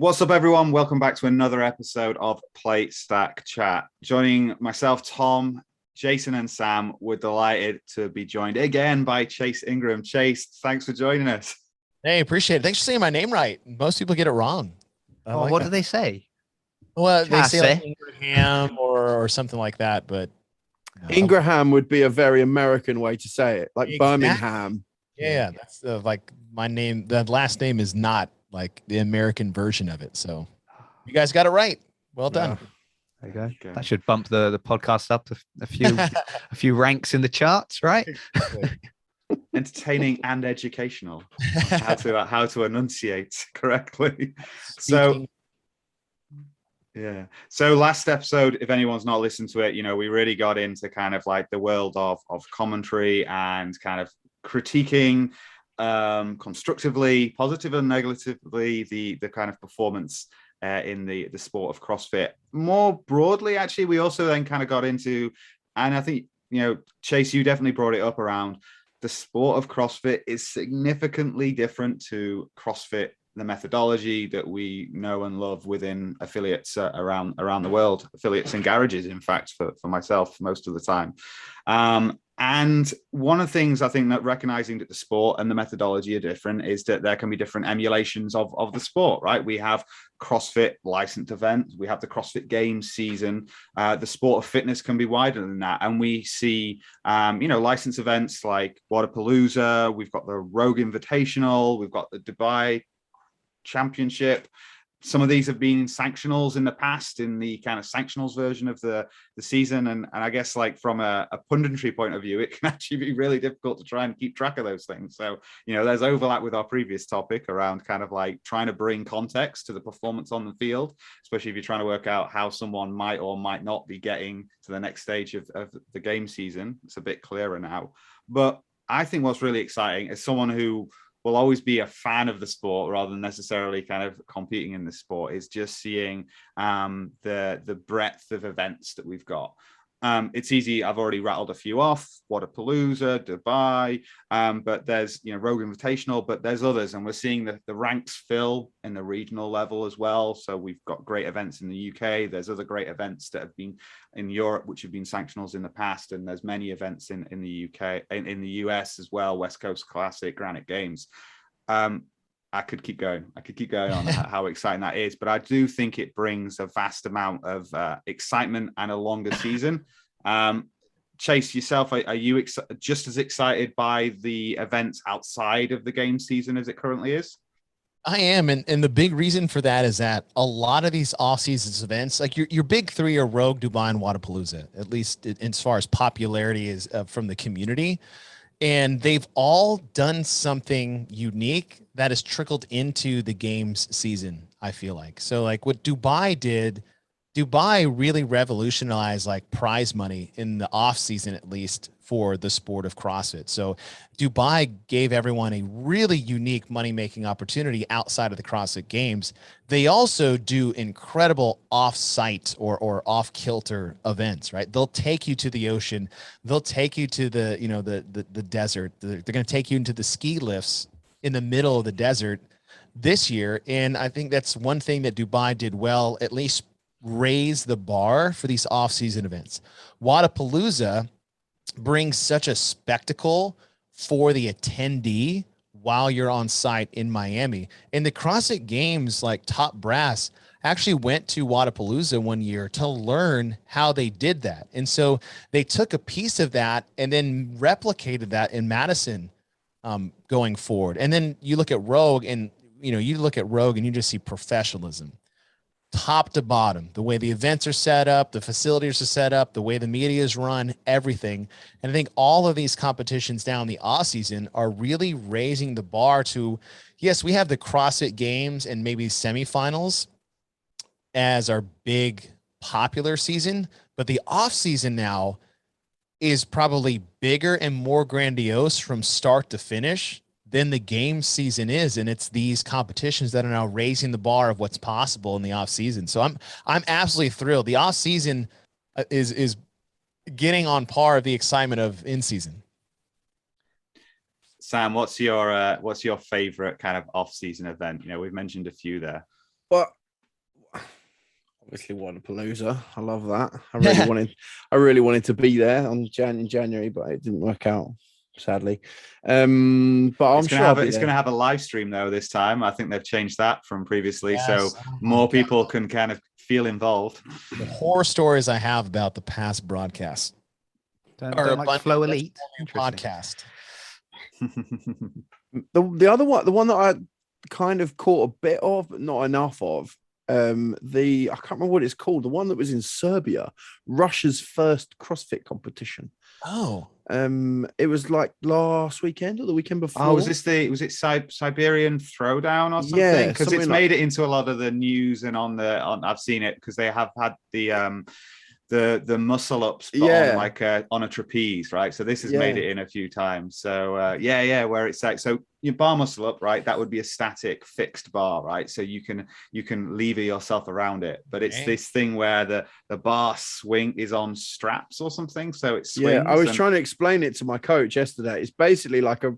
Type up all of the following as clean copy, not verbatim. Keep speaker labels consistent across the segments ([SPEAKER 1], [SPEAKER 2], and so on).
[SPEAKER 1] What's up, everyone? Welcome back to another episode of Plate Stack Chat. Joining myself, Tom, Jason, and Sam, we're delighted to be joined again by Chase Ingraham. Chase, thanks for joining us.
[SPEAKER 2] Hey, appreciate it. Thanks for saying my name right. Most people get it wrong.
[SPEAKER 3] What do they say?
[SPEAKER 2] Well, they say like
[SPEAKER 3] Chase.
[SPEAKER 2] Ingraham or something like that, but
[SPEAKER 4] Ingraham would be a very American way to say it, like
[SPEAKER 2] Exactly.
[SPEAKER 4] Birmingham.
[SPEAKER 2] Yeah, that's like my name. The last name is not like the American version of it. So you guys got it right. Well done.
[SPEAKER 3] There you go. Okay. That should bump the podcast up a few ranks in the charts, right?
[SPEAKER 1] Entertaining and educational. How to enunciate correctly. So last episode, if anyone's not listened to it, we really got into kind of like the world of commentary and kind of critiquing constructively, positive and negatively, the kind of performance in the sport of CrossFit. More broadly, actually, we also then kind of got into, and I think, Chase, you definitely brought it up around the sport of CrossFit is significantly different to CrossFit, the methodology that we know and love within affiliates around the world, affiliates and garages, in fact, for myself most of the time. And one of the things I think that recognizing that the sport and the methodology are different is that there can be different emulations of the sport, right? We have CrossFit licensed events. We have the CrossFit Games season. The sport of fitness can be wider than that. And we see, licensed events like Wodapalooza. We've got the Rogue Invitational. We've got the Dubai Championship. Some of these have been sanctionals in the past, in the kind of sanctionals version of the season. And I guess like from a punditry point of view, it can actually be really difficult to try and keep track of those things. So, there's overlap with our previous topic around kind of like trying to bring context to the performance on the field, especially if you're trying to work out how someone might or might not be getting to the next stage of the game season. It's a bit clearer now. But I think what's really exciting is someone who will always be a fan of the sport rather than necessarily kind of competing in the sport, is just seeing the breadth of events that we've got. It's easy. I've already rattled a few off: Wodapalooza, Dubai, but there's Rogue Invitational, but there's others, and we're seeing the ranks fill in the regional level as well. So we've got great events in the UK. There's other great events that have been in Europe, which have been sanctionals in the past, and there's many events in the UK, in the US as well. West Coast Classic, Granite Games. I could keep going on how exciting that is, but I do think it brings a vast amount of excitement and a longer season. Chase, yourself, are you just as excited by the events outside of the game season as it currently is?
[SPEAKER 2] I am, and the big reason for that is that a lot of these off-season events, like your big three are Rogue, Dubai, and Wodapalooza, at least as far as popularity is from the community. And they've all done something unique that has trickled into the games season, I feel like. So like what Dubai did, Dubai really revolutionized like prize money in the off season, at least for the sport of CrossFit. So Dubai gave everyone a really unique money-making opportunity outside of the CrossFit Games. They also do incredible off-site or off-kilter events, right? They'll take you to the ocean. They'll take you to the desert. They're going to take you into the ski lifts in the middle of the desert this year. And I think that's one thing that Dubai did well, at least raise the bar for these off-season events. Wodapalooza brings such a spectacle for the attendee while you're on site in Miami. And the CrossFit Games, like top brass, actually went to Wodapalooza one year to learn how they did that. And so they took a piece of that and then replicated that in Madison going forward. And then you look at Rogue and, you just see professionalism. Top to bottom, the way the events are set up, the facilities are set up, the way the media is run, everything. And I think all of these competitions down the off season are really raising the bar to, yes, we have the CrossFit Games and maybe semifinals as our big popular season, but the off season now is probably bigger and more grandiose from start to finish than the game season is. And it's these competitions that are now raising the bar of what's possible in the off season. So I'm absolutely thrilled. The off season is getting on par of the excitement of in season.
[SPEAKER 1] Sam, what's your favorite kind of off season event? We've mentioned a few there.
[SPEAKER 4] But obviously Wodapalooza. I love that. I really wanted to be there in January, but it didn't work out, sadly. But I'm sure
[SPEAKER 1] it's going to have a live stream though this time. I think they've changed that from previously, so
[SPEAKER 2] Oh
[SPEAKER 1] more
[SPEAKER 2] God.
[SPEAKER 1] people can kind of feel involved.
[SPEAKER 2] The horror stories I have about the past broadcast.
[SPEAKER 3] Don't like Flow Elite
[SPEAKER 2] podcast.
[SPEAKER 4] The other one, the one that I kind of caught a bit of, but not enough of. I can't remember what it's called. The one that was in Serbia, Russia's first CrossFit competition.
[SPEAKER 2] Oh,
[SPEAKER 4] it was like last weekend or the weekend before.
[SPEAKER 1] Oh, was it Siberian Throwdown or something?
[SPEAKER 4] Yeah,
[SPEAKER 1] because it's made it into a lot of the news and on I've seen it because they have had the muscle ups on a trapeze, right? So this has made it in a few times. So where it's like, so your bar muscle up, right? That would be a static fixed bar, right? So you can lever yourself around it, but it's this thing where the bar swing is on straps or something, so it swings.
[SPEAKER 4] I was trying to explain it to my coach yesterday. It's basically like a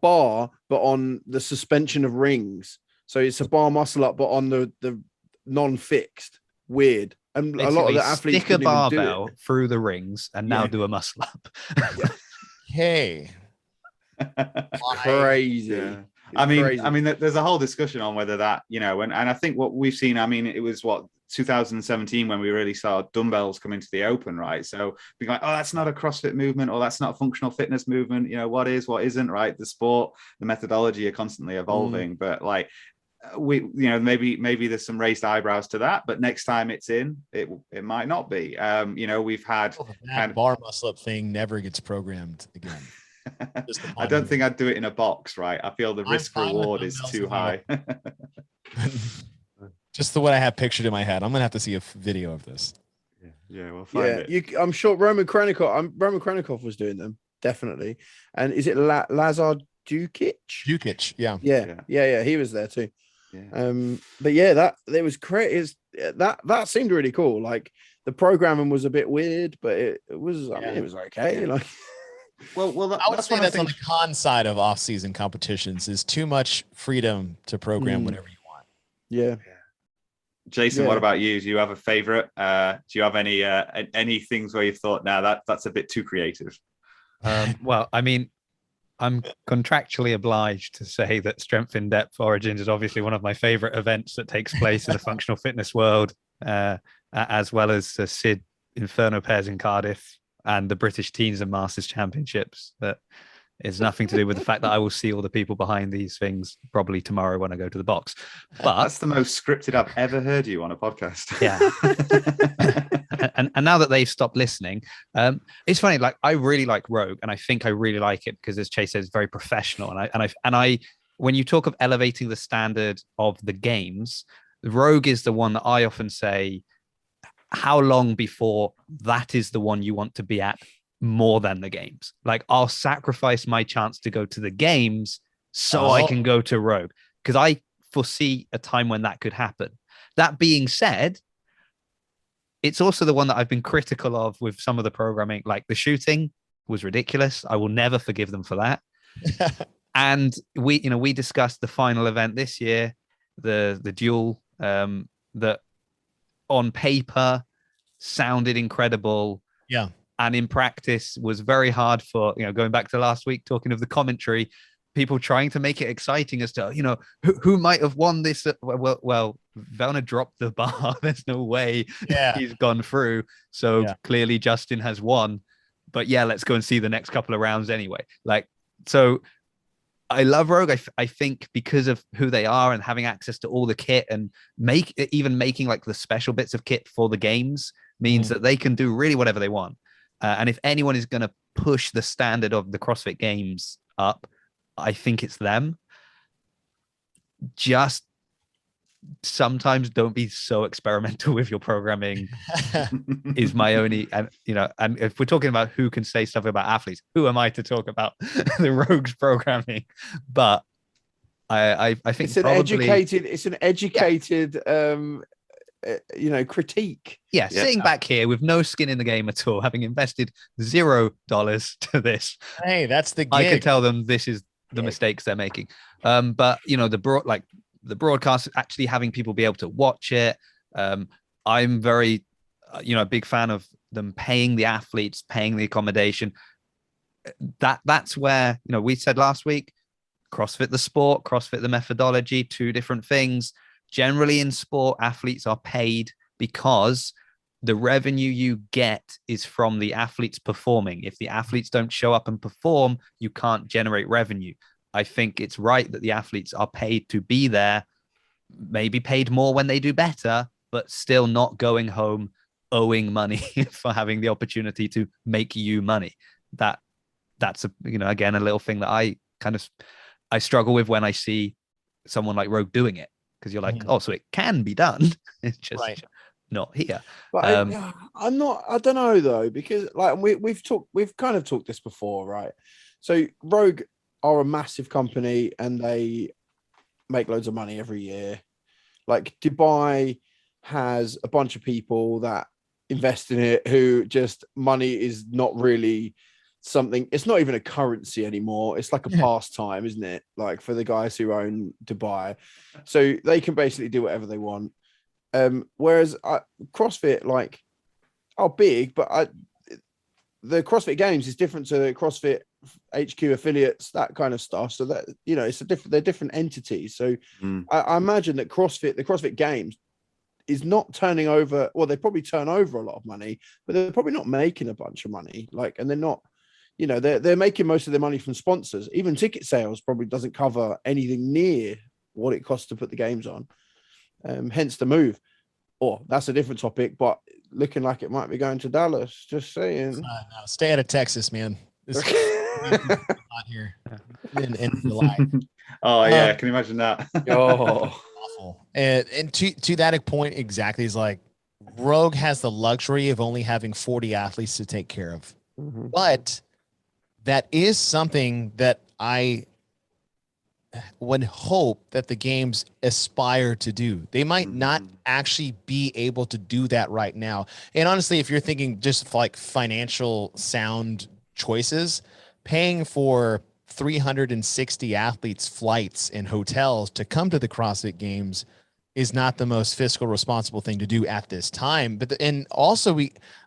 [SPEAKER 4] bar but on the suspension of rings, so it's a bar muscle up but on the non-fixed. Weird. And
[SPEAKER 3] basically,
[SPEAKER 4] a lot of the athletes
[SPEAKER 3] stick a barbell through the rings and now do a muscle up.
[SPEAKER 2] Hey.
[SPEAKER 4] Crazy.
[SPEAKER 1] Yeah. I mean, there's a whole discussion on whether that, and I think what we've seen, I mean, it was 2017 when we really saw dumbbells come into the open, right? So being like, oh, that's not a CrossFit movement, or that's not a functional fitness movement. What is, what isn't, right? The sport, the methodology are constantly evolving, but like, maybe there's some raised eyebrows to that, but next time it's in, it might not be. We've had
[SPEAKER 2] that bar muscle up thing never gets programmed again.
[SPEAKER 1] I don't think I'd do it in a box, right? I feel the risk reward is too high.
[SPEAKER 2] Just the way I have pictured in my head. I'm gonna have to see a video of this.
[SPEAKER 1] Yeah, we'll find it.
[SPEAKER 4] I'm sure Roman Krenikov was doing them, definitely. And is it Lazar Dukic?
[SPEAKER 2] Dukic,
[SPEAKER 4] yeah, he was there too.
[SPEAKER 1] Yeah.
[SPEAKER 4] But yeah, that it was great. That seemed really cool. Like the programming was a bit weird, but it was. I mean, it was okay. Like,
[SPEAKER 2] well, I would say that's on the con side of off-season competitions is too much freedom to program whatever you want.
[SPEAKER 4] Yeah.
[SPEAKER 1] Jason, what about you? Do you have a favorite? Do you have any things where you thought, that's a bit too creative?
[SPEAKER 3] Well, I mean, I'm contractually obliged to say that Strength in Depth Origins is obviously one of my favorite events that takes place in the functional fitness world, as well as the SID Inferno Pairs in Cardiff and the British Teens and Masters Championships. That is nothing to do with the fact that I will see all the people behind these things probably tomorrow when I go to the box. But
[SPEAKER 1] that's the most scripted I've ever heard you on a podcast.
[SPEAKER 3] Yeah. and now that they've stopped listening, it's funny. Like, I really like Rogue, and I think I really like it because, as Chase says, it's very professional. And I, when you talk of elevating the standard of the games, Rogue is the one that I often say, how long before that is the one you want to be at more than the games? Like, I'll sacrifice my chance to go to the games so I can go to Rogue, because I foresee a time when that could happen. That being said, it's also the one that I've been critical of with some of the programming. Like, the shooting was ridiculous. I will never forgive them for that. And we discussed the final event this year, the duel, that on paper sounded incredible.
[SPEAKER 2] Yeah.
[SPEAKER 3] And in practice was very hard for, going back to last week, talking of the commentary, people trying to make it exciting as to, who might have won this. Well, Velna dropped the bar. There's no way he's gone through. So clearly Justin has won. But let's go and see the next couple of rounds anyway. Like, so I love Rogue. I think because of who they are and having access to all the kit and making like the special bits of kit for the games means that they can do really whatever they want. And if anyone is going to push the standard of the CrossFit Games up, I think it's them. Just sometimes don't be so experimental with your programming is my only, and if we're talking about who can say stuff about athletes, who am I to talk about the Rogues programming? But I think it's an educated critique. Sitting back here with no skin in the game at all, having invested $0 to this.
[SPEAKER 2] Hey, that's the gig.
[SPEAKER 3] I can tell them this is the mistakes they're making. But the broad, like, the broadcast, actually having people be able to watch it. I'm very, a big fan of them paying the athletes, paying the accommodation. That's where, we said last week, CrossFit the sport, CrossFit the methodology, two different things. Generally in sport, athletes are paid because the revenue you get is from the athletes performing. If the athletes don't show up and perform, you can't generate revenue. I think it's right that the athletes are paid to be there, maybe paid more when they do better, but still not going home owing money for having the opportunity to make you money. That's again, a little thing that I struggle with when I see someone like Rogue doing it, because you're like, oh, so it can be done. It's just not here.
[SPEAKER 4] But I'm not. I don't know though, because like we've kind of talked this before, right? So Rogue are a massive company and they make loads of money every year. Like Dubai has a bunch of people that invest in it who just money is not really something. It's not even a currency anymore. It's like a pastime, isn't it? Like for the guys who own Dubai, so they can basically do whatever they want. Whereas CrossFit, like, are big, but the CrossFit Games is different to the CrossFit HQ affiliates, that kind of stuff. So that, they're different entities. So I imagine that the CrossFit Games is not turning over. Well, they probably turn over a lot of money, but they're probably not making a bunch of money. Like, and they're not, they're making most of their money from sponsors. Even ticket sales probably doesn't cover anything near what it costs to put the games on. Hence the move. That's a different topic, but looking like it might be going to Dallas. Just saying.
[SPEAKER 2] No, stay out of Texas, man. This hot here in July.
[SPEAKER 1] Oh yeah, can you imagine that?
[SPEAKER 2] Awful. And to that point exactly, is like Rogue has the luxury of only having 40 athletes to take care of, but that is something that I would hope that the games aspire to do. They might not actually be able to do that right now. And honestly, if you're thinking just like financial sound choices, paying for 360 athletes flights and hotels to come to the CrossFit Games is not the most fiscal responsible thing to do at this time. But and also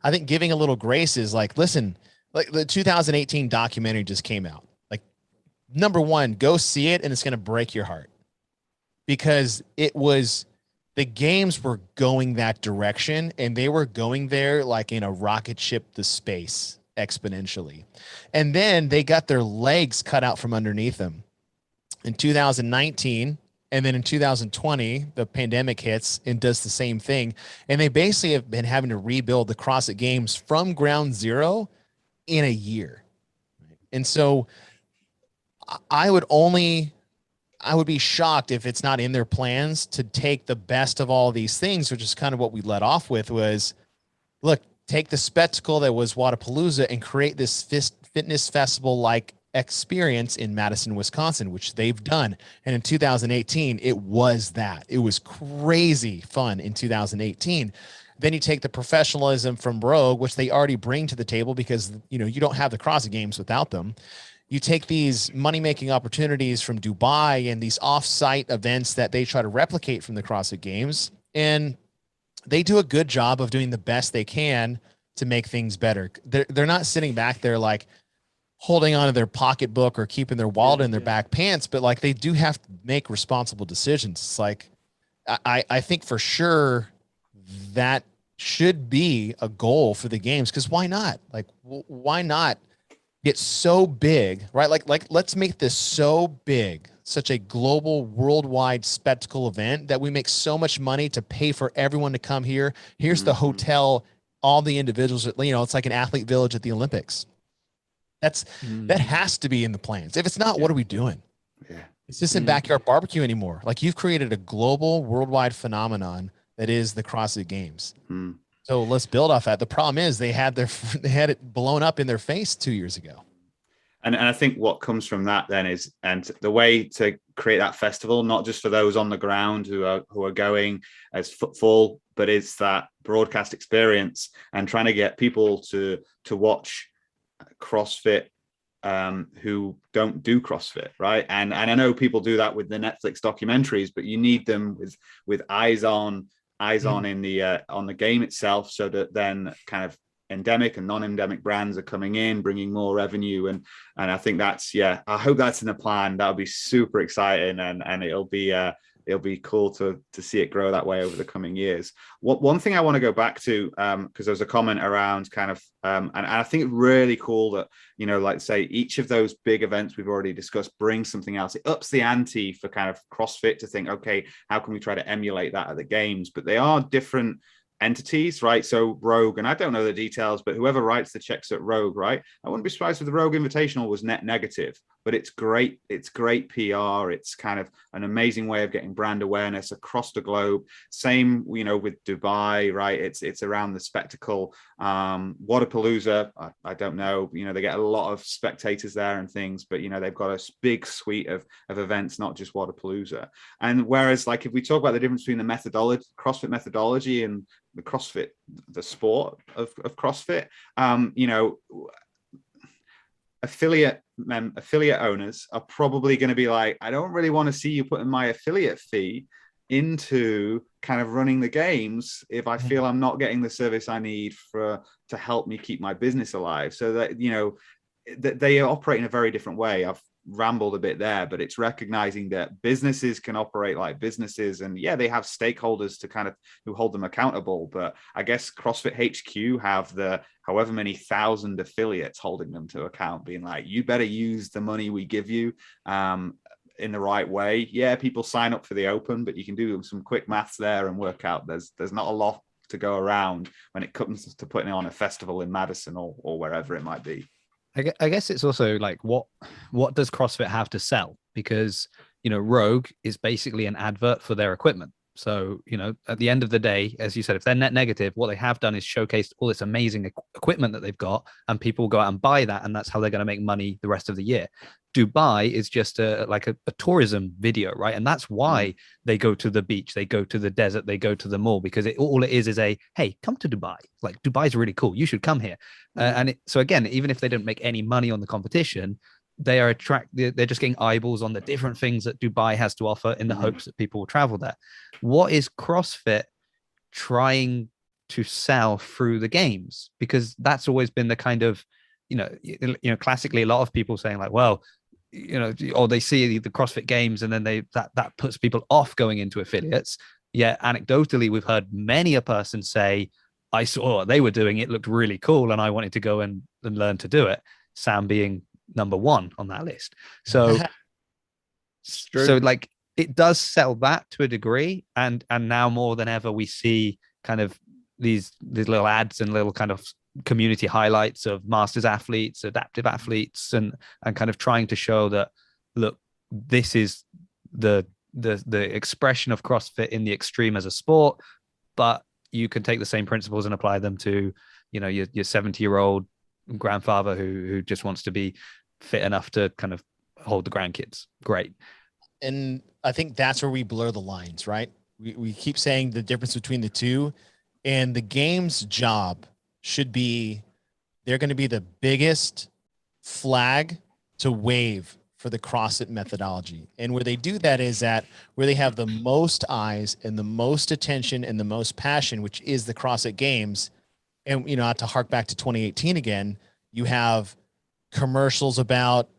[SPEAKER 2] I think giving a little grace is like, listen, like the 2018 documentary just came out. Number one, go see it, and it's going to break your heart, because the games were going that direction, and they were going there like in a rocket ship to space exponentially. And then they got their legs cut out from underneath them in 2019. And then in 2020, the pandemic hits and does the same thing. And they basically have been having to rebuild the CrossFit Games from ground zero in a year. And so I would be shocked if it's not in their plans to take the best of all these things, which is kind of what we led off with was, look, take the spectacle that was Wodapalooza and create this fitness festival-like experience in Madison, Wisconsin, which they've done. And in 2018, it was that. It was crazy fun in 2018. Then you take the professionalism from Rogue, which they already bring to the table because, you don't have the CrossFit Games without them. You take these money-making opportunities from Dubai and these off-site events that they try to replicate from the CrossFit Games, and they do a good job of doing the best they can to make things better. They're not sitting back there like holding onto their pocketbook or keeping their wallet in their back pants, but like they do have to make responsible decisions. It's like I think for sure that should be a goal for the games, because why not? Like, why not get so big, right? Like let's make this so big, such a global, worldwide spectacle event that we make so much money to pay for everyone to come here. Here's the hotel, all the individuals, it's like an athlete village at the Olympics. That has to be in the plans. If it's not, what are we doing?
[SPEAKER 1] Yeah.
[SPEAKER 2] It's just in backyard barbecue anymore. Like, you've created a global, worldwide phenomenon that is the CrossFit Games. So let's build off that. The problem is they had it blown up in their face 2 years ago.
[SPEAKER 1] And I think what comes from that then is, and the way to create that festival, not just for those on the ground who are going as footfall, but it's that broadcast experience and trying to get people to watch CrossFit who don't do CrossFit, right? And I know people do that with the Netflix documentaries, but you need them with eyes on in the on the game itself, so that then kind of endemic and non-endemic brands are coming in, bringing more revenue, and I think that's, I hope that's in the plan. That'll be super exciting, and it'll be cool to see it grow that way over the coming years. One thing I want to go back to, because there's a comment around kind of, and I think it's really cool that, like say each of those big events we've already discussed brings something else. It ups the ante for kind of CrossFit to think, okay, how can we try to emulate that at the games? But they are different entities, right? So Rogue, and I don't know the details, but whoever writes the checks at Rogue, right? I wouldn't be surprised if the Rogue Invitational was net negative, but it's great. It's great PR. It's kind of an amazing way of getting brand awareness across the globe. Same, with Dubai, right? It's around the spectacle. Wodapalooza, I don't know, they get a lot of spectators there and things, but they've got a big suite of events, not just Wodapalooza. And whereas, like, if we talk about the difference between the methodology, CrossFit methodology, and the CrossFit, the sport of CrossFit, affiliate owners are probably going to be like, I don't really want to see you putting my affiliate fee into kind of running the games if I feel I'm not getting the service I need to help me keep my business alive. So that, that they operate in a very different way. I've rambled a bit there, but it's recognizing that businesses can operate like businesses, and they have stakeholders to kind of who hold them accountable. But I guess CrossFit HQ have the however many thousand affiliates holding them to account, being like, you better use the money we give you in the right way. People sign up for the open, but you can do some quick maths there and work out there's not a lot to go around when it comes to putting on a festival in Madison or wherever it might be.
[SPEAKER 3] I guess it's also like, what does CrossFit have to sell? Because, Rogue is basically an advert for their equipment. So, at the end of the day, as you said, if they're net negative, what they have done is showcased all this amazing equipment that they've got, and people go out and buy that, and that's how they're going to make money the rest of the year. Dubai is just a tourism video, right? And that's why they go to the beach, they go to the desert, they go to the mall, because all it is a, hey, come to Dubai. Like, Dubai's really cool. You should come here. So again, even if they don't make any money on the competition, they're just getting eyeballs on the different things that Dubai has to offer in the hopes that people will travel there. What is CrossFit trying to sell through the games? Because that's always been the kind of, classically, a lot of people saying like, well, or they see the CrossFit Games and then that puts people off going into affiliates. Yeah, anecdotally, we've heard many a person say, I saw what they were doing, it looked really cool, and I wanted to go and learn to do it. Sam being number one on that list. So like, it does sell that to a degree, and now more than ever we see kind of these little ads and little kind of community highlights of masters athletes, adaptive athletes, and kind of trying to show that, look, this is the expression of CrossFit in the extreme as a sport, but you can take the same principles and apply them to, your 70-year-old grandfather who just wants to be fit enough to kind of hold the grandkids. Great.
[SPEAKER 2] And I think that's where we blur the lines, right? We keep saying the difference between the two, and the game's job should be, they're going to be the biggest flag to wave for the CrossFit methodology. And where they do that is that where they have the most eyes and the most attention and the most passion, which is the CrossFit Games. And, not to hark back to 2018 again, you have commercials about,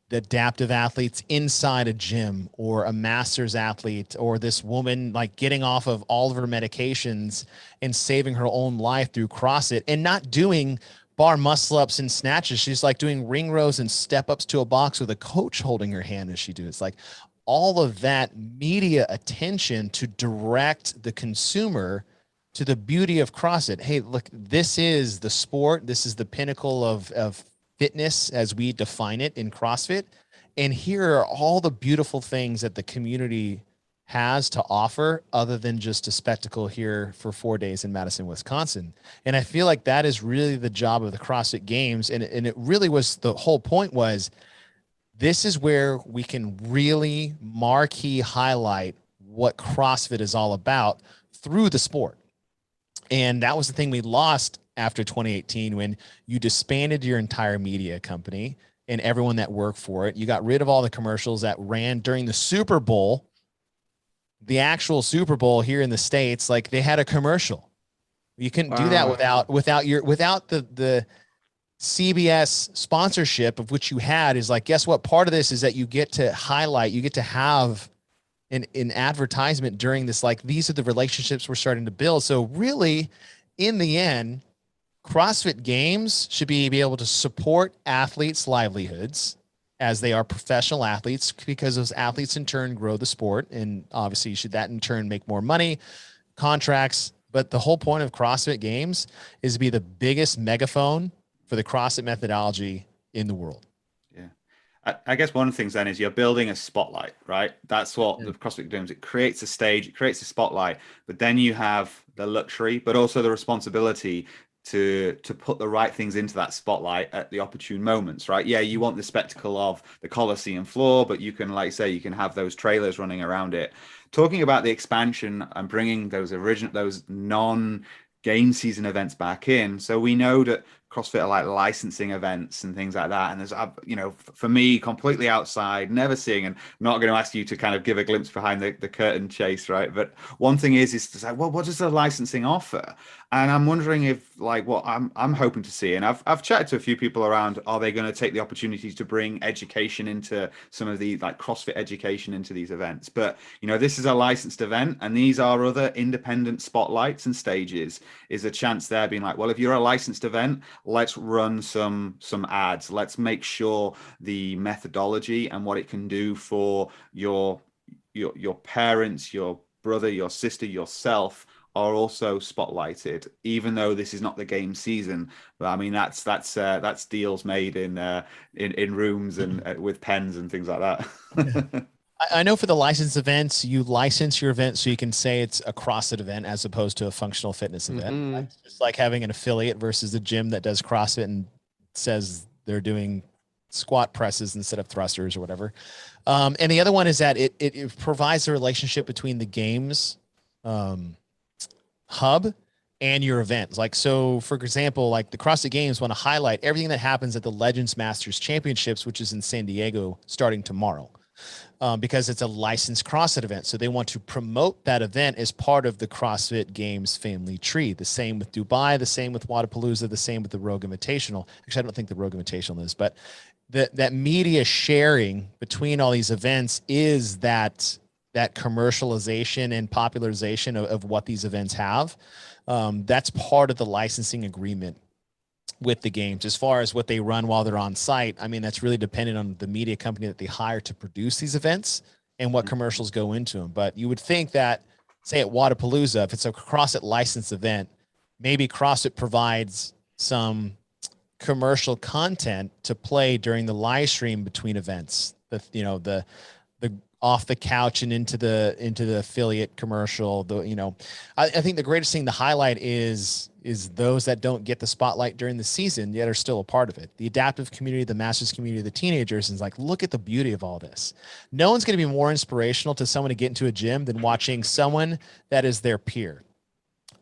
[SPEAKER 2] the adaptive athletes inside a gym, or a master's athlete, or this woman like getting off of all of her medications and saving her own life through CrossFit, and not doing bar muscle ups and snatches. She's like doing ring rows and step ups to a box with a coach holding her hand as she does. It's like all of that media attention to direct the consumer to the beauty of CrossFit. Hey, look, this is the sport. This is the pinnacle of fitness as we define it in CrossFit. And here are all the beautiful things that the community has to offer, other than just a spectacle here for 4 days in Madison, Wisconsin. And I feel like that is really the job of the CrossFit Games. And it really was, the whole point was, this is where we can really marquee highlight what CrossFit is all about through the sport. And that was the thing we lost after 2018, when you disbanded your entire media company and everyone that worked for it. You got rid of all the commercials that ran during the Super Bowl. The actual Super Bowl here in the States, like they had a commercial. You couldn't do that without the CBS sponsorship, of which you had. Is like, guess what? Part of this is that you get to highlight, you get to have an advertisement during this. Like, these are the relationships we're starting to build. So really, in the end, CrossFit Games should be able to support athletes' livelihoods as they are professional athletes, because those athletes in turn grow the sport. And obviously should that in turn make more money, contracts. But the whole point of CrossFit Games is to be the biggest megaphone for the CrossFit methodology in the world.
[SPEAKER 1] Yeah. I guess one of the things then is you're building a spotlight, right? That's what the CrossFit Games, it creates a stage, it creates a spotlight, but then you have the luxury, but also the responsibility to put the right things into that spotlight at the opportune moments, right? Yeah, you want the spectacle of the Coliseum floor, but you can, like say, you can have those trailers running around it. Talking about the expansion and bringing those non-game season events back in. So we know that CrossFit are like licensing events and things like that. And there's, for me, completely outside, never seeing, and I'm not going to ask you to kind of give a glimpse behind the curtain, Chase, right? But one thing is to say, well, what does the licensing offer? And I'm wondering if, like, what I'm hoping to see, and I've chatted to a few people around, are they going to take the opportunities to bring education into some of the, like, CrossFit education into these events? But, this is a licensed event, and these are other independent spotlights and stages. Is a chance there being like, well, if you're a licensed event, let's run some ads. Let's make sure the methodology and what it can do for your parents, your brother, your sister, yourself are also spotlighted, even though this is not the game season. But I mean, that's deals made in rooms and with pens and things like that.
[SPEAKER 2] I know for the licensed events, you license your event so you can say it's a CrossFit event as opposed to a functional fitness event.
[SPEAKER 4] Mhm.
[SPEAKER 2] It's just like having an affiliate versus a gym that does CrossFit and says they're doing squat presses instead of thrusters or whatever. And the other one is that it provides a relationship between the games hub and your events. Like, so for example, like the CrossFit Games want to highlight everything that happens at the Legends Masters Championships, which is in San Diego starting tomorrow. Because it's a licensed CrossFit event. So they want to promote that event as part of the CrossFit Games family tree. The same with Dubai, the same with Wodapalooza, the same with the Rogue Invitational. Actually, I don't think the Rogue Invitational is, but that media sharing between all these events is that commercialization and popularization of what these events have. That's part of the licensing agreement with the games. As far as what they run while they're on site, I mean, that's really dependent on the media company that they hire to produce these events and what commercials go into them. But you would think that, say at Wodapalooza, if it's a CrossFit licensed event, maybe CrossFit provides some commercial content to play during the live stream between events. The off the couch and into the affiliate commercial. I think the greatest thing to highlight is those that don't get the spotlight during the season yet are still a part of it. The adaptive community, the masters community, the teenagers, and like, look at the beauty of all this. No one's going to be more inspirational to someone to get into a gym than watching someone that is their peer.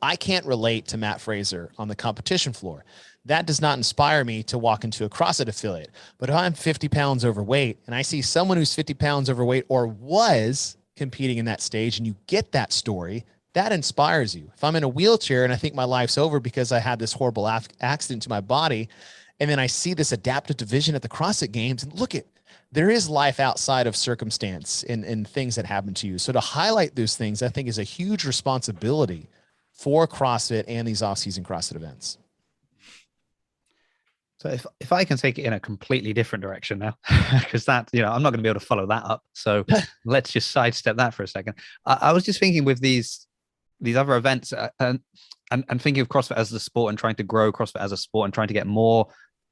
[SPEAKER 2] I can't relate to Matt Fraser on the competition floor. That does not inspire me to walk into a CrossFit affiliate. But if I'm 50 pounds overweight and I see someone who's 50 pounds overweight or was competing in that stage, and you get that story, that inspires you. If I'm in a wheelchair and I think my life's over because I had this horrible accident to my body, and then I see this adaptive division at the CrossFit Games, and look, there is life outside of circumstance and things that happen to you. So to highlight those things, I think, is a huge responsibility for CrossFit and these off-season CrossFit events.
[SPEAKER 3] So if I can take it in a completely different direction now, because that, I'm not going to be able to follow that up. So let's just sidestep that for a second. I was just thinking with these other events and thinking of CrossFit as the sport and trying to grow CrossFit as a sport and trying to get more,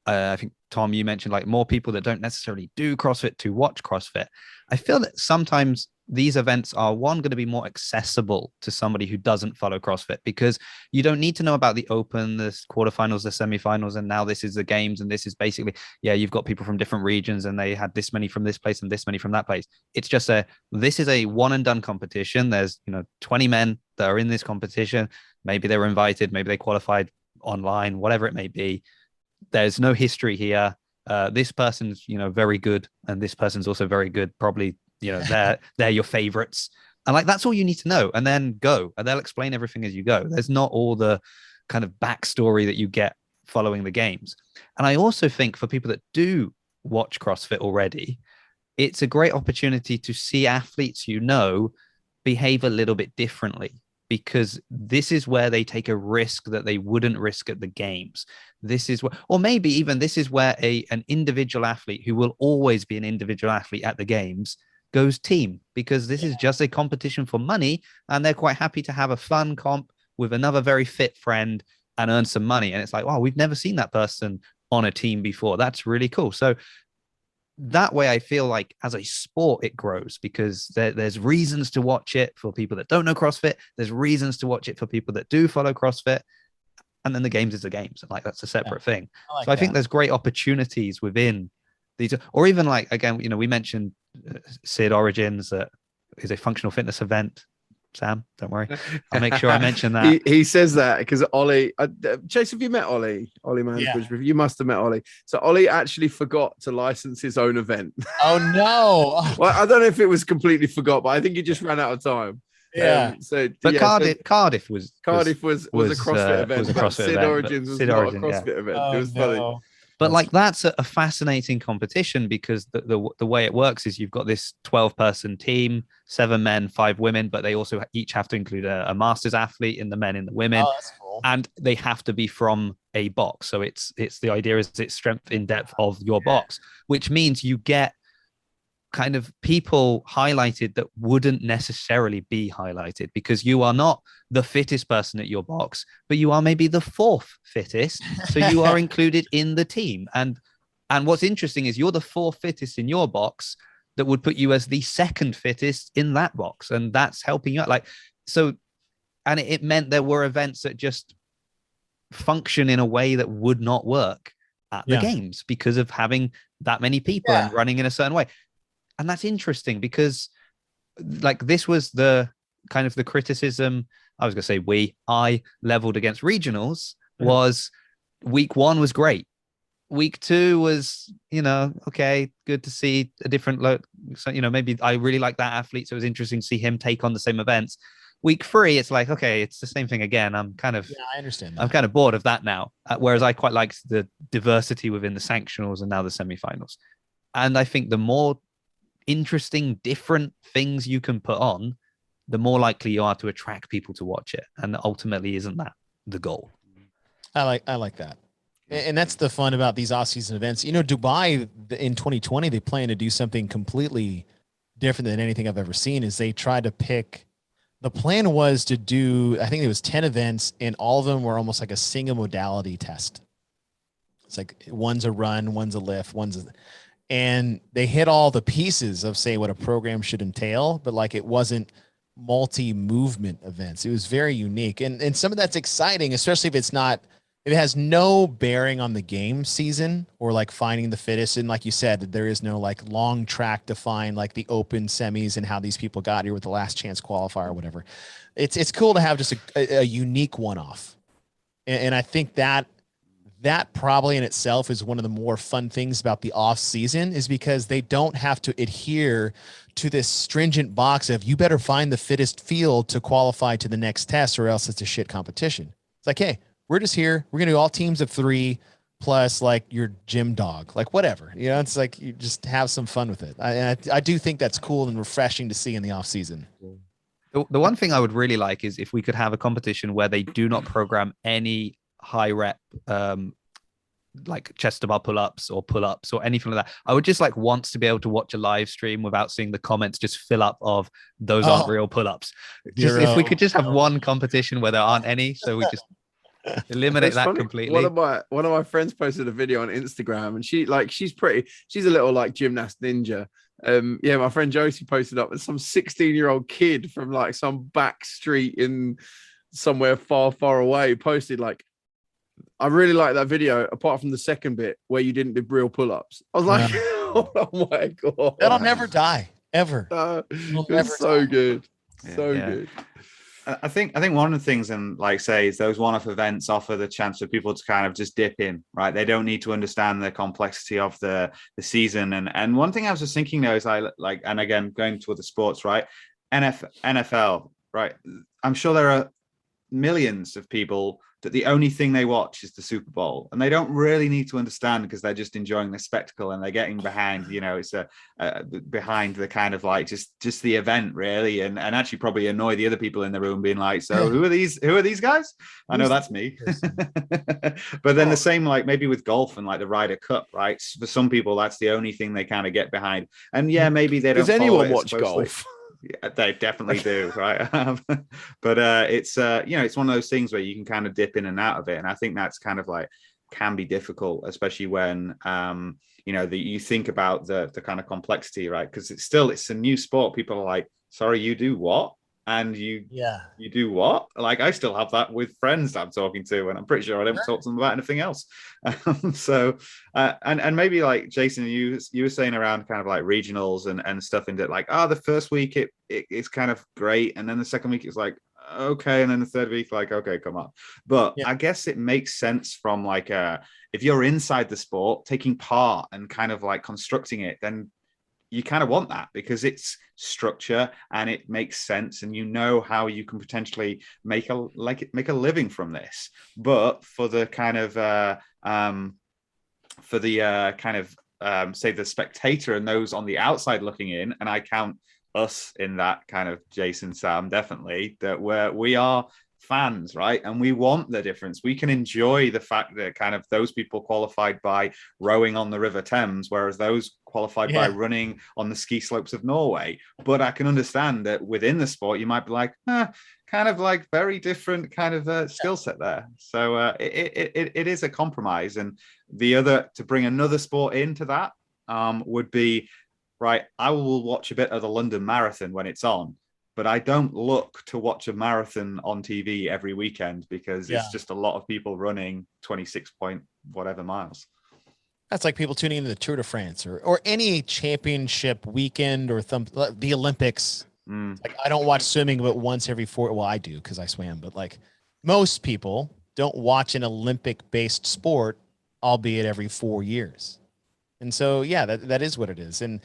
[SPEAKER 3] I think, Tom, you mentioned like more people that don't necessarily do CrossFit to watch CrossFit. I feel that sometimes these events are going to be more accessible to somebody who doesn't follow CrossFit, because you don't need to know about the open, the quarterfinals, the semifinals, and now this is the games. And this is basically, you've got people from different regions and they had this many from this place and this many from that place. It's just this is a one and done competition. There's, 20 men that are in this competition. Maybe they were invited, maybe they qualified online, whatever it may be. There's no history here. this person's, very good, and this person's also very good. Probably, they're your favorites. And like, that's all you need to know, and then go, and they'll explain everything as you go. There's not all the kind of backstory that you get following the games. And I also think for people that do watch CrossFit already, it's a great opportunity to see athletes, behave a little bit differently, because this is where they take a risk that they wouldn't risk at the games. This is where, or maybe even this is where an individual athlete who will always be an individual athlete at the games goes team, because this is just a competition for money, and they're quite happy to have a fun comp with another very fit friend and earn some money. And it's like, wow, we've never seen that person on a team before. That's really cool. So that way, I feel like as a sport, it grows, because there's reasons to watch it for people that don't know CrossFit. There's reasons to watch it for people that do follow CrossFit. And then the games is the games. And like, that's a separate thing. I think there's great opportunities within these, or even like, again, we mentioned Sid Origins, that is a functional fitness event. Sam, don't worry, I'll make sure I mention that.
[SPEAKER 4] He says that because Ollie, Chase, have you met Ollie Mansbridge? You must have met Ollie. So Ollie actually forgot to license his own event.
[SPEAKER 2] Oh no.
[SPEAKER 4] Well, I don't know if it was completely forgot, but I think he just ran out of time.
[SPEAKER 3] Cardiff was
[SPEAKER 4] a CrossFit event.
[SPEAKER 3] Was a CrossFit
[SPEAKER 4] Sid
[SPEAKER 3] event,
[SPEAKER 4] Origins was not a CrossFit event.
[SPEAKER 2] Oh,
[SPEAKER 4] it was funny.
[SPEAKER 3] But like, that's a fascinating competition, because the way it works is you've got this 12-person team, 7 men, 5 women, but they also each have to include a masters athlete in the men and the women.
[SPEAKER 2] Oh, that's cool.
[SPEAKER 3] And they have to be from a box. So it's the idea is it's strength in depth of your box, which means you get kind of people highlighted that wouldn't necessarily be highlighted, because you are not the fittest person at your box, but you are maybe the 4th fittest. So you are included in the team. And what's interesting is you're the 4th fittest in your box, that would put you as the 2nd fittest in that box. And that's helping you out. Like, so, and it meant there were events that just function in a way that would not work at the games, because of having that many people and running in a certain way. And that's interesting, because like, this was the kind of the criticism, I was going to say I leveled against regionals, was week 1 was great. Week 2 was, okay, good to see a different look. So, maybe I really like that athlete, so it was interesting to see him take on the same events. Week 3, it's like, okay, it's the same thing again. I understand that. I'm kind of bored of that now. Whereas I quite liked the diversity within the sanctionals and now the semifinals. And I think the more interesting, different things you can put on, the more likely you are to attract people to watch it. And ultimately, isn't that the goal?
[SPEAKER 2] I like that. And that's the fun about these off-season events. Dubai in 2020, they plan to do something completely different than anything I've ever seen. Is they tried to pick, the plan was to do, I think it was 10 events, and all of them were almost like a single modality test. It's like one's a run, one's a lift, and they hit all the pieces of, say, what a program should entail, but like, it wasn't multi-movement events. It was very unique. And some of that's exciting, especially if it has no bearing on the game season or like finding the fittest. And like you said, there is no like long track to find like the open semis and how these people got here with the last chance qualifier or whatever. It's cool to have just a unique one-off. And I think that probably in itself is one of the more fun things about the off season, is because they don't have to adhere to this stringent box of, you better find the fittest field to qualify to the next test, or else it's a shit competition. It's like, hey, we're just here. We're going to do all teams of 3 plus like your gym dog, like whatever, it's like, you just have some fun with it. I do think that's cool and refreshing to see in the off season.
[SPEAKER 3] The one thing I would really like is if we could have a competition where they do not program any high rep like chest to bar pull-ups or pull-ups or anything like that. I would just like want to be able to watch a live stream without seeing the comments just fill up of those aren't real pull-ups. Just if we could just have one competition where there aren't any, so we just eliminate that completely.
[SPEAKER 4] One of my friends posted a video on Instagram, and she's a little like gymnast ninja. My friend Josie posted up with some 16-year-old kid from like some back street in somewhere far, far away, posted like, I really like that video, apart from the second bit where you didn't do real pull-ups. I was like, oh my God.
[SPEAKER 2] That'll never die, ever.
[SPEAKER 4] It's so good. So good.
[SPEAKER 1] I think one of the things, and like say, is those one-off events offer the chance for people to kind of just dip in, right? They don't need to understand the complexity of the season. And one thing I was just thinking though is like, and again, going to other sports, right? NFL, right? I'm sure there are millions of people that the only thing they watch is the Super Bowl, and they don't really need to understand because they're just enjoying the spectacle and they're getting behind, it's behind the kind of like just the event really, and actually probably annoy the other people in the room being like, so who are these guys? I know that's me. But then the same, like maybe with golf and like the Ryder Cup, right? For some people, that's the only thing they kind of get behind. And yeah, maybe they don't.
[SPEAKER 4] Does anyone watch golf?
[SPEAKER 1] Yeah, they definitely do, right? But it's it's one of those things where you can kind of dip in and out of it, and I think that's kind of like can be difficult, especially when you think about the kind of complexity, right? Because it's a new sport. People are like, sorry, you do what? And you do what? Like I still have that with friends that I'm talking to, and I'm pretty sure I don't talk to them about anything else. So and maybe like Jason, you were saying around kind of like regionals and stuff, into like, the first week it's kind of great, and then the second week it's like okay, and then the third week like okay, come on. But I guess it makes sense from like if you're inside the sport, taking part and kind of like constructing it, then you kind of want that because it's structure and it makes sense, and you know how you can potentially make a living from this. But for the kind of say the spectator and those on the outside looking in, and I count us in that kind of, Jason, Sam, definitely, that we are fans, right? And we want the difference. We can enjoy the fact that kind of those people qualified by rowing on the River Thames, whereas those qualified by running on the ski slopes of Norway. But I can understand that within the sport, you might be like, kind of like very different kind of skill set there. So it is a compromise. And the other, to bring another sport into that would be, right, I will watch a bit of the London Marathon when it's on, but I don't look to watch a marathon on TV every weekend because it's just a lot of people running 26 point whatever miles.
[SPEAKER 2] That's like people tuning into the Tour de France or any championship weekend or the Olympics. Like I don't watch swimming but once every 4. Well, I do because I swam, but like most people don't watch an Olympic-based sport, albeit every 4 years. And so, that is what it is. And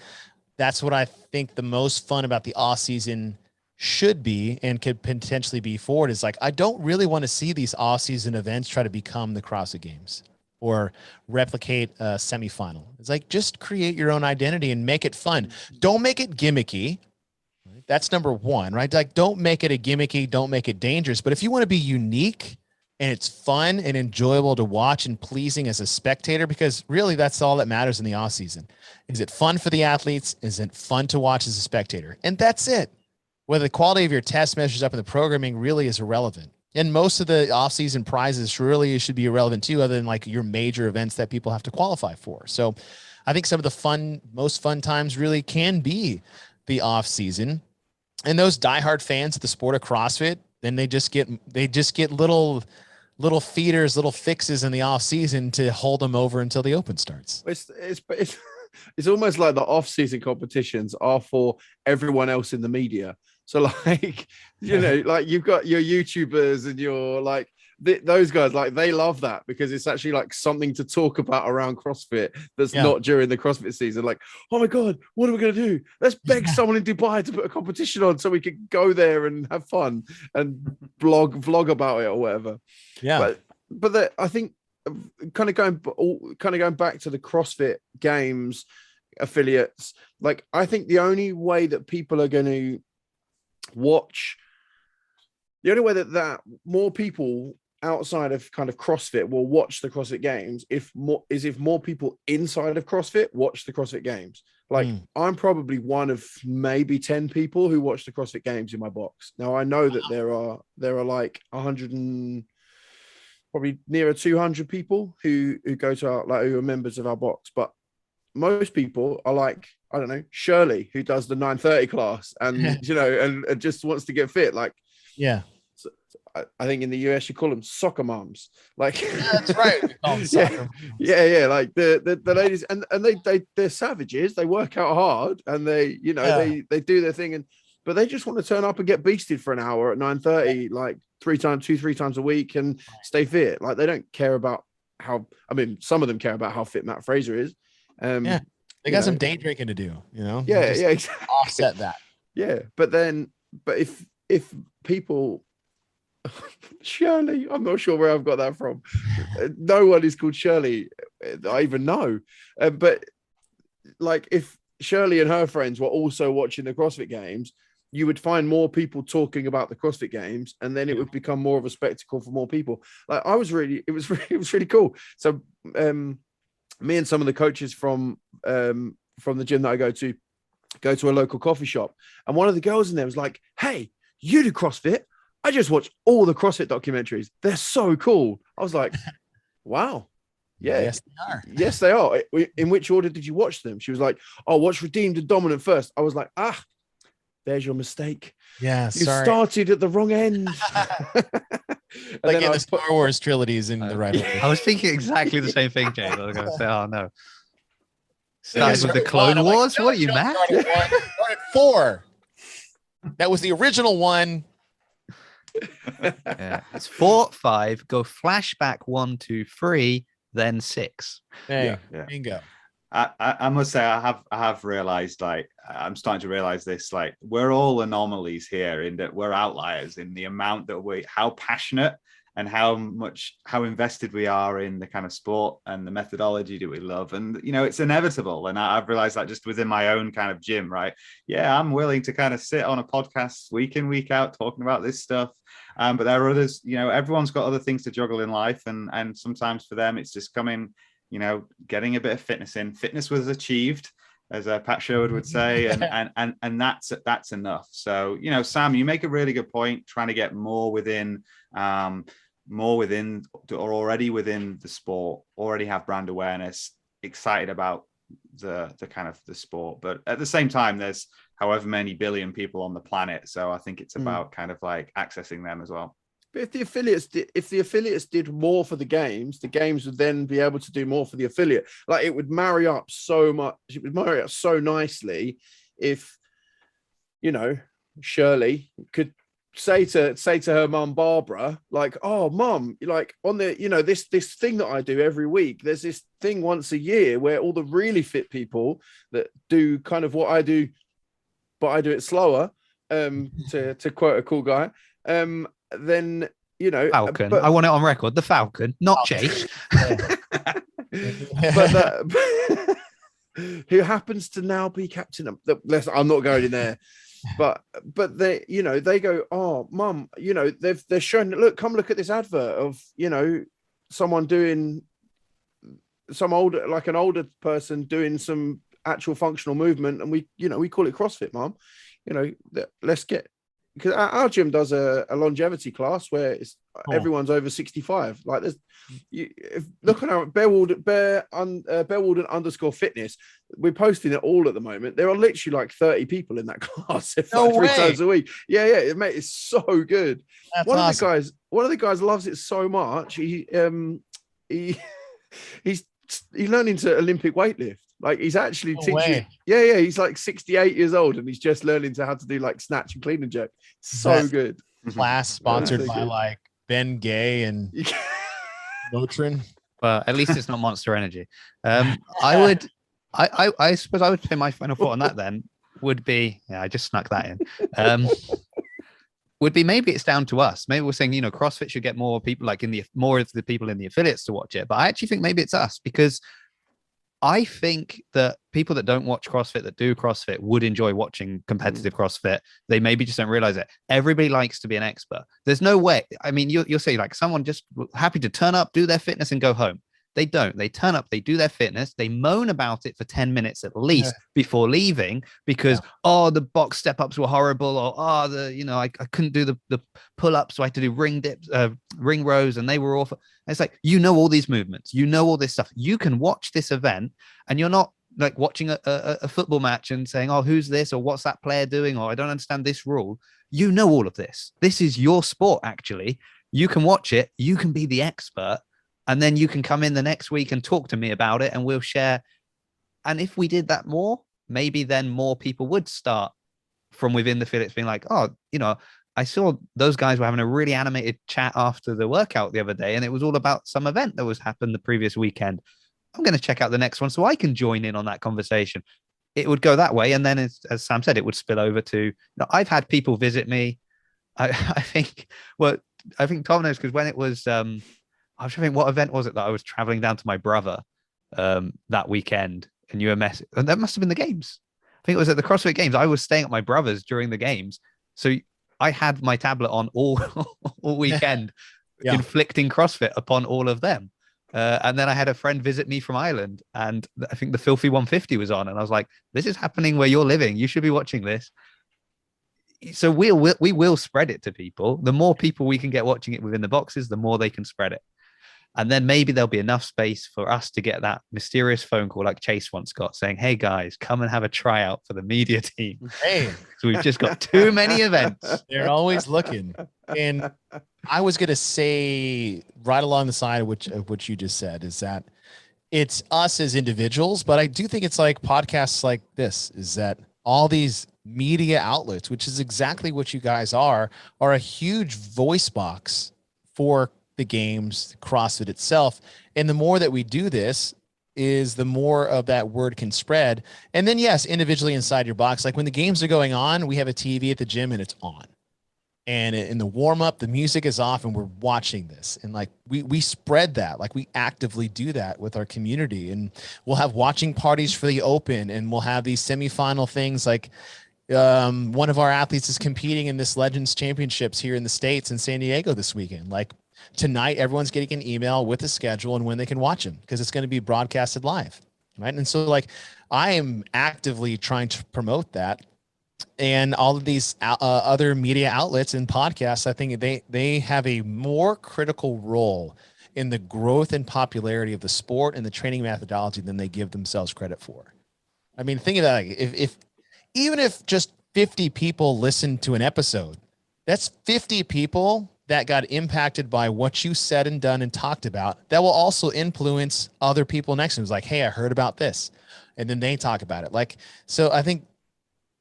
[SPEAKER 2] that's what I think the most fun about the off season should be and could potentially be forward is like, I don't really want to see these off season events try to become the CrossFit Games or replicate a semifinal. It's like, just create your own identity and make it fun. Don't make it gimmicky. That's number one, right? Like, don't make it a gimmicky, don't make it dangerous. But if you want to be unique and it's fun and enjoyable to watch and pleasing as a spectator, because really that's all that matters in the off season. Is it fun for the athletes? Is it fun to watch as a spectator? And that's it. Whether the quality of your test measures up in the programming really is irrelevant. And most of the off-season prizes really should be irrelevant too, other than like your major events that people have to qualify for. So I think some of the most fun times really can be the off-season. And those diehard fans of the sport of CrossFit, then they just get little feeders, little fixes in the off-season to hold them over until the open starts.
[SPEAKER 4] It's almost like the off-season competitions are for everyone else in the media. So like, like you've got your YouTubers and your like those guys, like they love that because it's actually like something to talk about around CrossFit that's not during the CrossFit season. Like, oh my God, what are we going to do? Let's beg someone in Dubai to put a competition on so we can go there and have fun and vlog about it or whatever.
[SPEAKER 2] Yeah.
[SPEAKER 4] But I think kind of going back to the CrossFit Games affiliates, like I think the only way that people are going to watch, the only way that more people outside of kind of CrossFit will watch the CrossFit Games if more people inside of CrossFit watch the CrossFit Games. Like I'm probably one of maybe 10 people who watch the CrossFit Games in my box. Now I know that there are like 100 and probably nearer 200 people who go to our, who are members of our box, but most people are like, I don't know, Shirley, who does the 9:30 class and and just wants to get fit. Like, so I think in the US you call them soccer moms. Like,
[SPEAKER 2] that's right.
[SPEAKER 4] Like the ladies, and they're savages. They work out hard and they do their thing. And but they just want to turn up and get beasted for an hour at 9:30, like 3 times a week, and stay fit. Like they don't care about how. I mean, some of them care about how fit Matt Fraser is.
[SPEAKER 2] Yeah, they got some day drinking to do. You know.
[SPEAKER 4] Yeah,
[SPEAKER 2] Just
[SPEAKER 4] yeah, exactly.
[SPEAKER 2] offset that.
[SPEAKER 4] Yeah, but if people, Shirley, I'm not sure where I've got that from. No one is called Shirley that I even know. But like if Shirley and her friends were also watching the CrossFit Games, you would find more people talking about the CrossFit Games, and then it would become more of a spectacle for more people. Like it was really cool. So me and some of the coaches from the gym that I go to a local coffee shop, and one of the girls in there was like, "Hey, you do CrossFit? I just watch all the CrossFit documentaries. They're so cool." I was like, "Wow, yeah,
[SPEAKER 2] Yes, they are.
[SPEAKER 4] yes, they are." In which order did you watch them? She was like, "Oh, watch Redeemed and Dominant first." I was like, there's your mistake.
[SPEAKER 2] Yeah,
[SPEAKER 4] You
[SPEAKER 2] sorry.
[SPEAKER 4] started at the wrong end.
[SPEAKER 2] Like in the Star Wars trilogies in the right
[SPEAKER 3] I was thinking exactly the same thing, James. I was going to say, oh no. Started with the
[SPEAKER 2] Started
[SPEAKER 3] Clone
[SPEAKER 2] one, I'm
[SPEAKER 3] Wars?
[SPEAKER 2] like,
[SPEAKER 3] What are you,
[SPEAKER 2] no,
[SPEAKER 3] mad?
[SPEAKER 2] started 4. That was the original one.
[SPEAKER 3] Yeah. It's 4, 5, go flashback 1, 2, 3, then 6.
[SPEAKER 2] Hey,
[SPEAKER 1] Yeah.
[SPEAKER 2] bingo.
[SPEAKER 1] I must say I have realized, like, I'm starting to realize this, like, we're all anomalies here in that we're outliers in the amount that how passionate and how invested we are in the kind of sport and the methodology that we love. And, you know, it's inevitable. And I've realized that just within my own kind of gym, right? Yeah, I'm willing to kind of sit on a podcast week in, week out, talking about this stuff. But there are others, you know, everyone's got other things to juggle in life. And sometimes for them, it's just you know, getting a bit of fitness in. Fitness was achieved, as Pat Sherwood would say, and that's enough. So, you know, Sam, you make a really good point, trying to get more within or already within the sport, already have brand awareness, excited about the kind of the sport. But at the same time, there's however many billion people on the planet. So I think it's about kind of like accessing them as well.
[SPEAKER 4] But if the affiliates did more for the games would then be able to do more for the affiliate. Like it would marry up so much. It would marry up so nicely if, you know, Shirley could say to her mum Barbara, like, "Oh, mum, like on the, you know, this thing that I do every week. There's this thing once a year where all the really fit people that do kind of what I do, but I do it slower." To quote a cool guy. Then, you know,
[SPEAKER 3] Falcon. I want it on record. The Falcon, not Chase.
[SPEAKER 4] Who happens to now be captain of I'm not going in there. But they, you know, they go, "Oh, mum, you know, they're showing, look, come look at this advert of, you know, someone doing an older person doing some actual functional movement, and we call it CrossFit, mum. You know, let's get." Because our gym does a longevity class where it's everyone's over 65. Like there's, look at our Bear Walden _fitness. We're posting it all at the moment. There are literally like 30 people in that class. Three times a week. Yeah, mate, it's so good.
[SPEAKER 2] That's
[SPEAKER 4] one
[SPEAKER 2] awesome.
[SPEAKER 4] One of the guys loves it so much. He's learning to Olympic weightlift. Like he's actually teaching. Yeah. He's like 68 years old and he's just learning how to do like snatch and clean and jerk. So good.
[SPEAKER 2] Class sponsored by like Ben Gay and Motrin.
[SPEAKER 3] Well, at least it's not Monster Energy. I suppose I would say my final thought on that then would be, I just snuck that in. Would be maybe it's down to us. Maybe we're saying, you know, CrossFit should get more people like more of the people in the affiliates to watch it. But I actually think maybe it's us, because I think that people that don't watch CrossFit, that do CrossFit, would enjoy watching competitive CrossFit. They maybe just don't realize it. Everybody likes to be an expert. There's no way. I mean, you'll say like someone just happy to turn up, do their fitness and go home. They don't. They turn up, they do their fitness, they moan about it for 10 minutes at least before leaving because, the box step ups were horrible, or, I couldn't do the pull ups, so I had to do ring rows and they were awful. And it's like, you know, all these movements, you know, all this stuff. You can watch this event and you're not like watching a football match and saying, "Oh, who's this?" or "What's that player doing?" or "I don't understand this rule." You know all of this. This is your sport, actually. You can watch it. You can be the expert. And then you can come in the next week and talk to me about it and we'll share. And if we did that more, maybe then more people would start from within the affiliates being like, oh, I saw those guys were having a really animated chat after the workout the other day, and it was all about some event that was happened the previous weekend. I'm going to check out the next one so I can join in on that conversation. It would go that way. And then, as Sam said, it would spill over to, I've had people visit me. I think Tom knows, because when it was, I was trying to think, what event was it that I was traveling down to my brother that weekend, and you were messing, and that must have been the games. I think it was at the CrossFit Games. I was staying at my brother's during the games. So I had my tablet on all weekend, inflicting CrossFit upon all of them. And then I had a friend visit me from Ireland, and I think the Filthy 150 was on, and I was like, "This is happening where you're living. You should be watching this." So we will spread it to people. The more people we can get watching it within the boxes, the more they can spread it. And then maybe there'll be enough space for us to get that mysterious phone call like Chase once got, saying, "Hey guys, come and have a tryout for the media team."
[SPEAKER 2] Hey,
[SPEAKER 3] so we've just got too many events.
[SPEAKER 2] They're always looking. And I was going to say, right along the side of what you just said, is that it's us as individuals, but I do think it's like podcasts like this, is that all these media outlets, which is exactly what you guys are a huge voice box for the games, CrossFit itself. And the more that we do this, is the more of that word can spread. And then, yes, individually inside your box, like when the games are going on, we have a TV at the gym and it's on. And in the warm up, the music is off and we're watching this. And like we spread that, like we actively do that with our community. And we'll have watching parties for the open, and we'll have these semifinal things. Like one of our athletes is competing in this Legends Championships here in the States in San Diego this weekend. Like tonight, everyone's getting an email with a schedule and when they can watch them, because it's going to be broadcasted live. Right. And so like I am actively trying to promote that. And all of these other media outlets and podcasts, I think they have a more critical role in the growth and popularity of the sport and the training methodology than they give themselves credit for. I mean, think of that. Like even if just 50 people listen to an episode, that's 50 people that got impacted by what you said and done and talked about, that will also influence other people next to them. It's like, hey, I heard about this. And then they talk about it. Like, so I think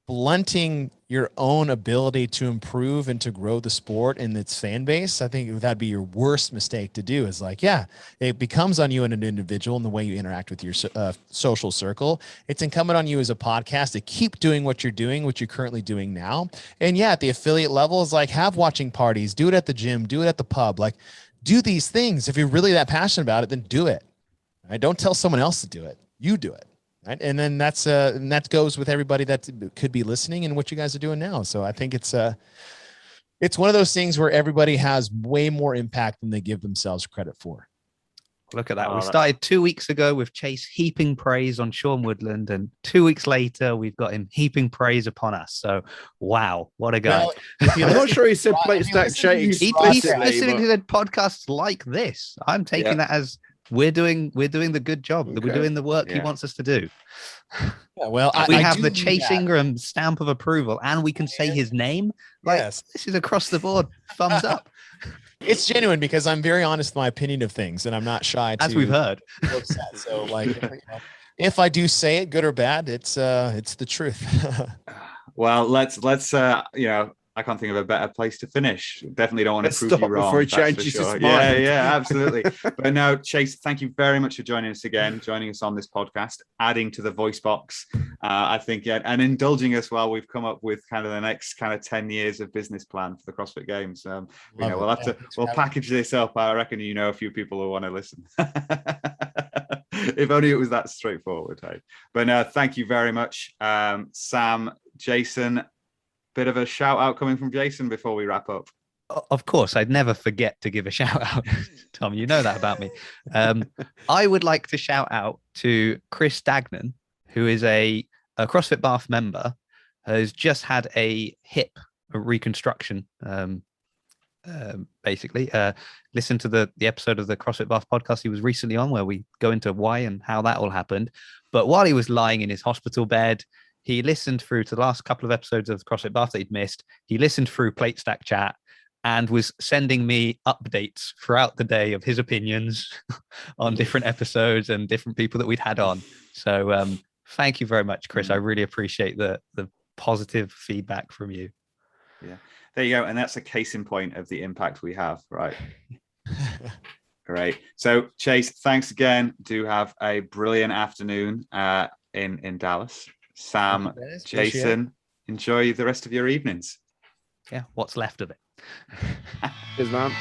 [SPEAKER 2] blunting your own ability to improve and to grow the sport and its fan base, I think that'd be your worst mistake to do. Is like, yeah, it becomes on you as an individual and the way you interact with your social circle. It's incumbent on you as a podcast to keep doing what you're doing, what you're currently doing now. And yeah, at the affiliate level, is like, have watching parties, do it at the gym, do it at the pub, like do these things. If you're really that passionate about it, then do it. Right? Don't tell someone else to do it. You do it. Right. And then and that goes with everybody that could be listening and what you guys are doing now. So I think it's one of those things where everybody has way more impact than they give themselves credit for.
[SPEAKER 3] Look at that. We started 2 weeks ago with Chase heaping praise on Sean Woodland, and 2 weeks later, we've got him heaping praise upon us. So, wow, what a guy.
[SPEAKER 4] Well, I'm not sure he said plate stack Chase.
[SPEAKER 3] He specifically said podcasts like this. I'm taking that as we're doing the good job. Okay. We're doing the work he wants us to do.
[SPEAKER 2] Yeah, well,
[SPEAKER 3] we have the Chase Ingraham stamp of approval, and we can say his name. Like, this is across the board. Thumbs up.
[SPEAKER 2] It's genuine, because I'm very honest with my opinion of things, and I'm not shy to,
[SPEAKER 3] as we've heard.
[SPEAKER 2] Upset. So like, if I do say it, good or bad, it's the truth.
[SPEAKER 1] Well, let's I can't think of a better place to finish. Definitely don't want to prove you wrong. Before he
[SPEAKER 4] changes his mind.
[SPEAKER 1] Yeah, absolutely. But no, Chase, thank you very much for joining us again, joining us on this podcast, adding to the voice box. I think, and indulging us while we've come up with kind of the next kind of 10 years of business plan for the CrossFit Games. We'll package this up. I reckon a few people will want to listen. If only it was that straightforward. Hey? But no, thank you very much, Sam, Jason. Bit of a shout out coming from Jason before we wrap up.
[SPEAKER 3] Of course, I'd never forget to give a shout out. Tom, you know that about me. I would like to shout out to Chris Dagnan, who is a CrossFit Bath member, has just had a hip reconstruction. Basically, listen to the episode of the CrossFit Bath podcast he was recently on, where we go into why and how that all happened. But while he was lying in his hospital bed, he listened through to the last couple of episodes of CrossFit Bath that he'd missed. He listened through Plate Stack Chat and was sending me updates throughout the day of his opinions on different episodes and different people that we'd had on. So thank you very much, Chris. I really appreciate the positive feedback from you.
[SPEAKER 1] There you go. And that's a case in point of the impact we have, right? Great. So Chase, thanks again. Do have a brilliant afternoon in Dallas. Sam, Jason, enjoy the rest of your evenings.
[SPEAKER 3] Yeah, what's left of it.
[SPEAKER 4] Cheers, man.